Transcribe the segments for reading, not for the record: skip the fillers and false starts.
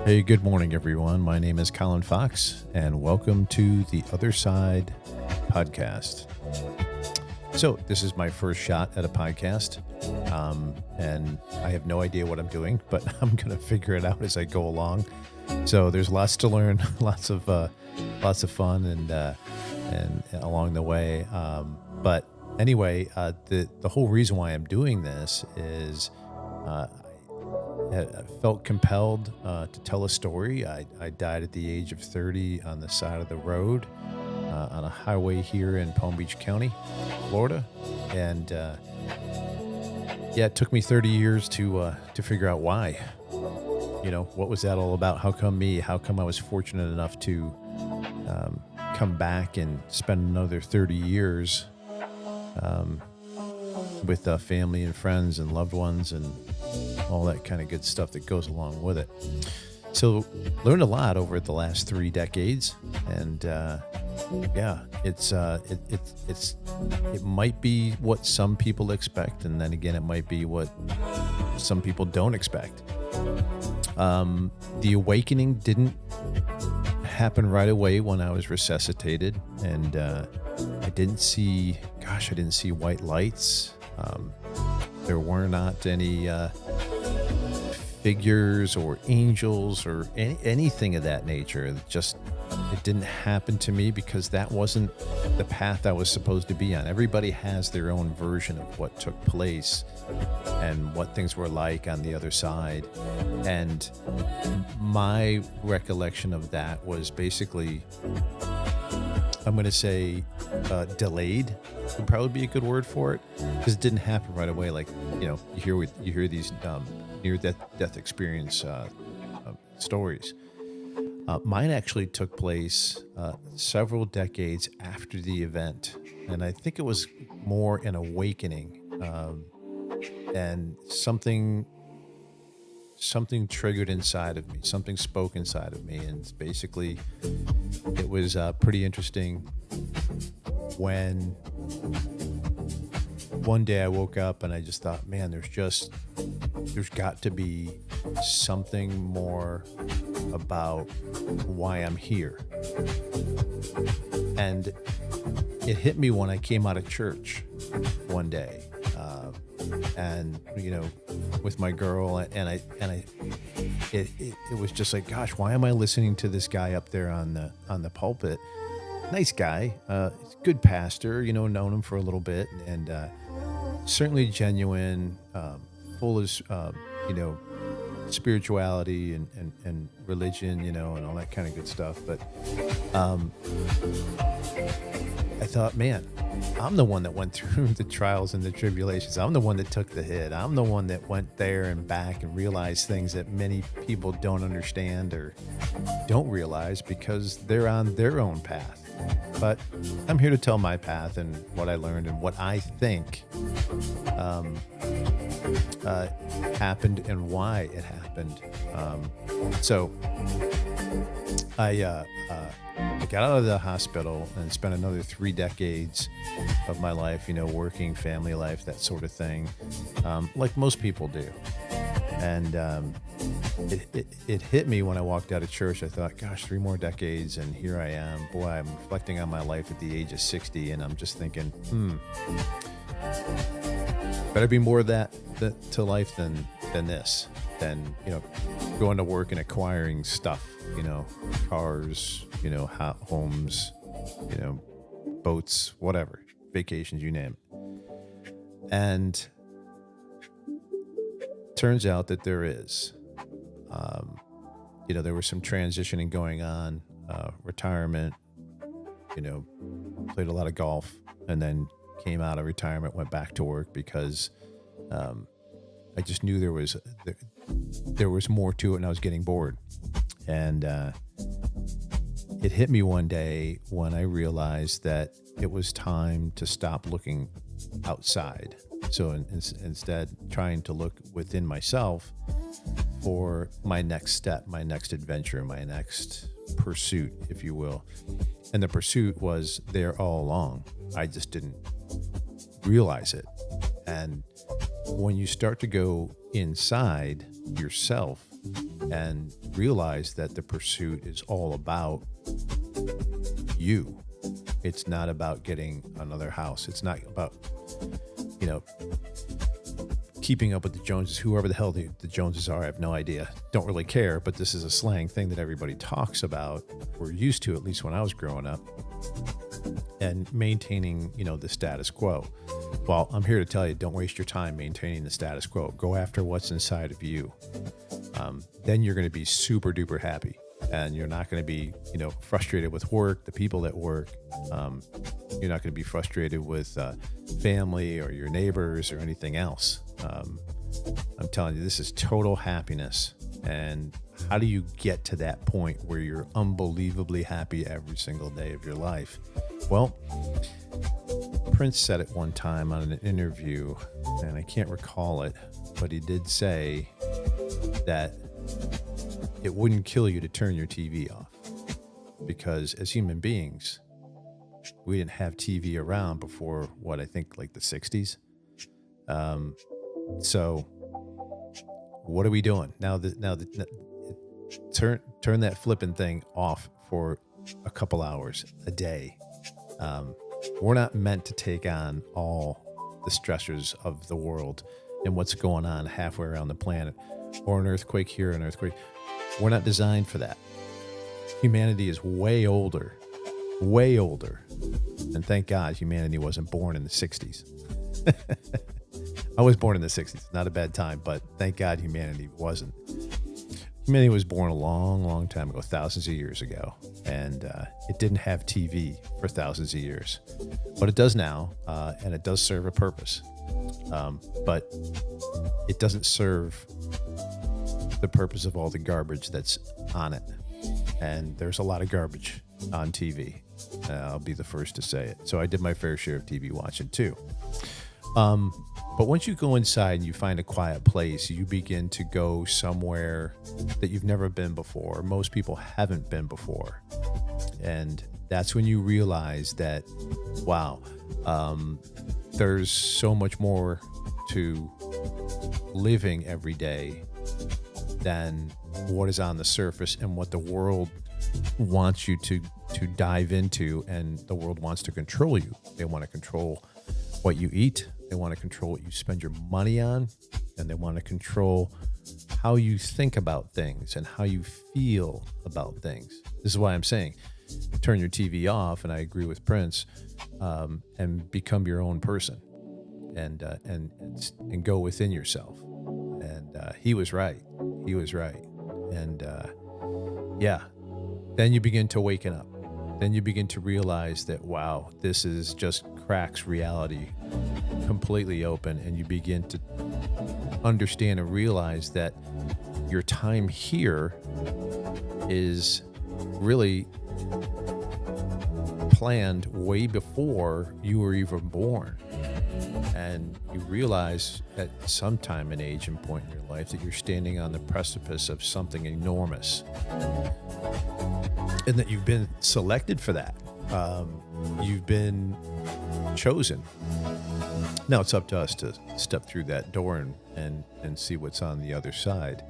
Hey, good morning, everyone. My name is Colin Fox, and welcome to the Other Side podcast. So, this is my first shot at a podcast, and I have no idea what I'm doing, but I'm going to figure it out as I go along. So, there's lots to learn, lots of fun, and along the way. But anyway, the whole reason why I'm doing this is. I felt compelled to tell a story. I died at the age of 30 on the side of the road on a highway here in Palm Beach County, Florida. And it took me 30 years to figure out why. You know, what was that all about? How come me? How come I was fortunate enough to come back and spend another 30 years with family and friends and loved ones and all that kind of good stuff that goes along with it. So learned a lot over the last 3 decades, and it might be what some people expect, and then again it might be what some people don't expect. The awakening didn't happen right away when I was resuscitated, and I didn't see white lights. There were not any figures or angels or anything of that nature. It didn't happen to me because that wasn't the path I was supposed to be on. Everybody has their own version of what took place and what things were like on the other side. And my recollection of that was basically, I'm going to say delayed would probably be a good word for it, because it didn't happen right away. Like, you hear these near-death experience stories. Mine actually took place several decades after the event, and I think it was more an awakening, and something triggered inside of me, something spoke inside of me, and basically it was pretty interesting when one day I woke up and I just thought, man, there's got to be something more about why I'm here. And it hit me when I came out of church one day, and with my girl, and it was just like, gosh, why am I listening to this guy up there on the pulpit? Nice guy, good pastor, known him for a little bit, and certainly genuine, full of spirituality and religion, and all that kind of good stuff. But I thought, man, I'm the one that went through the trials and the tribulations. I'm the one that took the hit. I'm the one that went there and back and realized things that many people don't understand or don't realize because they're on their own path. But I'm here to tell my path and what I learned and what I think happened and why it happened. So I got out of the hospital and spent another 3 decades of my life, working, family life, that sort of thing, like most people do. And it hit me when I walked out of church. I thought, gosh, 3 more decades, and here I am. Boy, I'm reflecting on my life at the age of 60, and I'm just thinking, better be more of that to life than this, than going to work and acquiring stuff, cars, homes, boats, whatever, vacations, you name it. And turns out that there is. There was some transitioning going on, retirement, played a lot of golf, and then came out of retirement, went back to work because I just knew there was more to it, and I was getting bored. And it hit me one day when I realized that it was time to stop looking outside. So instead, trying to look within myself for my next step, my next adventure, my next pursuit, if you will. And the pursuit was there all along. I just didn't realize it. And when you start to go inside yourself, and realize that the pursuit is all about you. It's not about getting another house. It's not about, you know, keeping up with the Joneses, whoever the hell the Joneses are. I have no idea. Don't really care, but this is a slang thing that everybody talks about. We're used to, at least when I was growing up, and maintaining, the status quo. Well, I'm here to tell you, don't waste your time maintaining the status quo. Go after what's inside of you. Then you're going to be super duper happy, and you're not going to be, frustrated with work, the people at work. You're not going to be frustrated with family or your neighbors or anything else. I'm telling you, this is total happiness. And how do you get to that point where you're unbelievably happy every single day of your life? Well, Prince said it one time on an interview, and I can't recall it, but he did say that it wouldn't kill you to turn your TV off, because as human beings, we didn't have TV around before I think like the 60s. So what are we doing now? Turn that flipping thing off for a couple hours a day. We're not meant to take on all the stressors of the world and what's going on halfway around the planet, or an earthquake here, an earthquake. We're not designed for that. Humanity is way older. And thank God humanity wasn't born in the 60s. I was born in the 60s. Not a bad time, but thank God humanity wasn't. Humanity was born a long, long time ago, thousands of years ago. And it didn't have TV for thousands of years. But it does now, and it does serve a purpose. But it doesn't serve the purpose of all the garbage that's on it. And there's a lot of garbage on TV. I'll be the first to say it. So I did my fair share of TV watching too. But once you go inside and you find a quiet place, you begin to go somewhere that you've never been before. Most people haven't been before. And that's when you realize that, wow, there's so much more to living every day than what is on the surface and what the world wants you to dive into. And the world wants to control you. They want to control what you eat. They want to control what you spend your money on, and they want to control how you think about things and how you feel about things. This is why I'm saying turn your TV off, and I agree with Prince, and become your own person, and go within yourself. And he was right. And then you begin to waken up. Then you begin to realize that, wow, this is just cracks reality completely open, and you begin to understand and realize that your time here is really planned way before you were even born. And you realize at some time and age and point in your life that you're standing on the precipice of something enormous, and that you've been selected for that. You've been chosen. Now it's up to us to step through that door and see what's on the other side.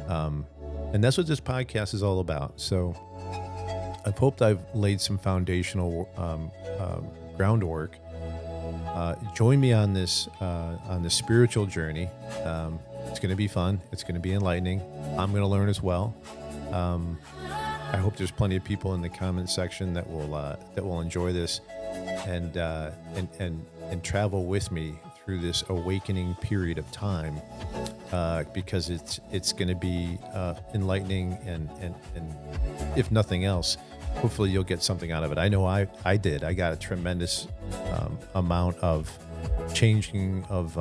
And that's what this podcast is all about. So I've hoped I've laid some foundational groundwork. Join me on this spiritual journey. It's going to be fun. It's going to be enlightening. I'm going to learn as well. I hope there's plenty of people in the comment section that will enjoy this and travel with me through this awakening period of time, because it's going to be enlightening and if nothing else, hopefully you'll get something out of it. I know I did. I got a tremendous amount of changing of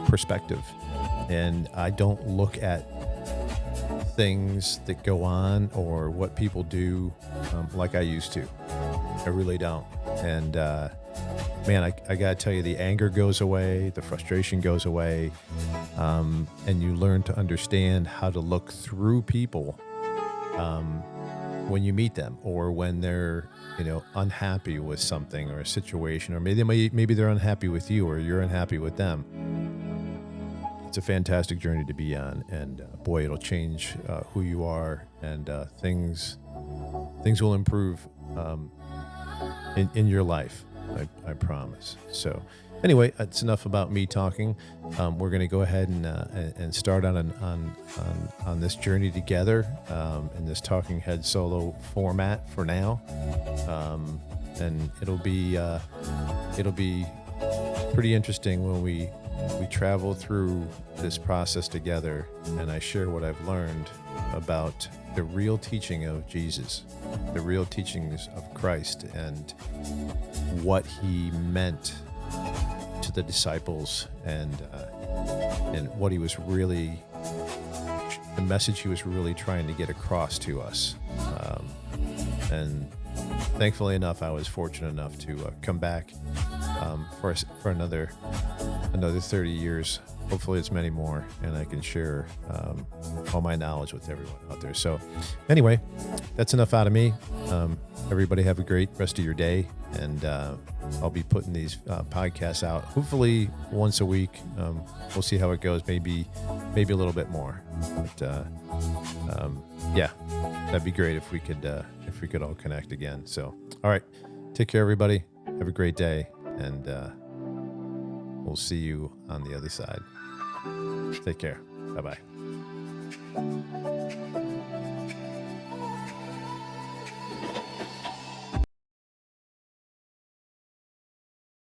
perspective, and I don't look at things that go on or what people do like I used to. I really don't. And man, I gotta tell you, the anger goes away, the frustration goes away, and you learn to understand how to look through people when you meet them, or when they're unhappy with something or a situation, or maybe they're unhappy with you, or you're unhappy with them. it's a fantastic journey to be on, and boy, it'll change who you are, and things will improve in your life. I promise. So anyway, it's enough about me talking. We're going to go ahead and start on this journey together in this Talking Head solo format for now, and it'll be pretty interesting when we travel through this process together, and I share what I've learned about the real teaching of Jesus, the real teachings of Christ, and what he meant to the disciples, and what he was really, the message he was really trying to get across to us. And thankfully enough, I was fortunate enough to come back for another 30 years. Hopefully it's many more, and I can share all my knowledge with everyone out there. So anyway, that's enough out of me. Everybody have a great rest of your day, and I'll be putting these podcasts out hopefully once a week. We'll see how it goes. Maybe a little bit more, but yeah, that'd be great if we could all connect again. So all right, take care, everybody. Have a great day, and we'll see you on the other side. Take care. Bye-bye.